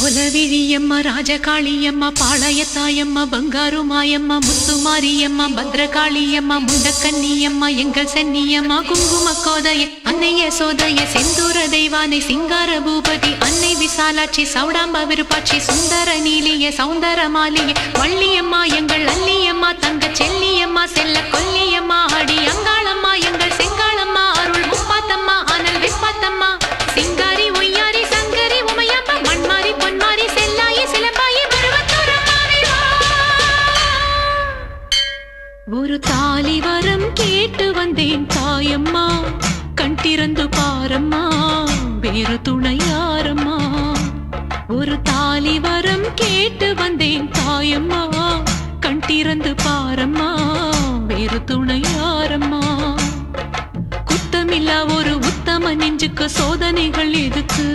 குலவிழியம்மா ராஜகாளியம்மா பாளையத்தாயம்மா பங்காரு மாயம்மா முத்துமாரியம்மா பத்ரகாளியம்மா முண்டக்கன்னியம்மா எங்கள் சென்னியம்மா குங்கும கோதைய அன்னைய சோதைய செந்தூர தெய்வானை சிங்கார பூபதி அன்னை விசாலாட்சி சௌடாம்ப விருப்பாட்சி சுந்தர நீலிய சௌந்தர மாலிய வள்ளியம்மா எங்கள் அல்லியம்மா தங்க செல்லியம்மா செல்ல கொல்லியம்மா அடி அங்காளம்மா எங்கள் செங்காளம்மா அருள் முப்பாத்தம்மா அனல் விப்பாத்தம்மா சிங்காரி ஒய்யாரி சங்கரி உமையம்மா மண்மாரி பொன்மாரி செல்லாயி சிலம்பாயி ஒரு தாலி வரம் கேட்டு வந்தேன் தாயம்மா கண் திறந்து பாரம்மா வேறு துணையாரம்மா ஒரு தாலி வரம் கேட்டு வந்தேன் தாயம்மா கண் திறந்து பாரம்மா வேறு துணையாரம்மா குத்தமில்லா ஒரு உத்தம நெஞ்சுக்கு சோதனைகள் எதுக்கு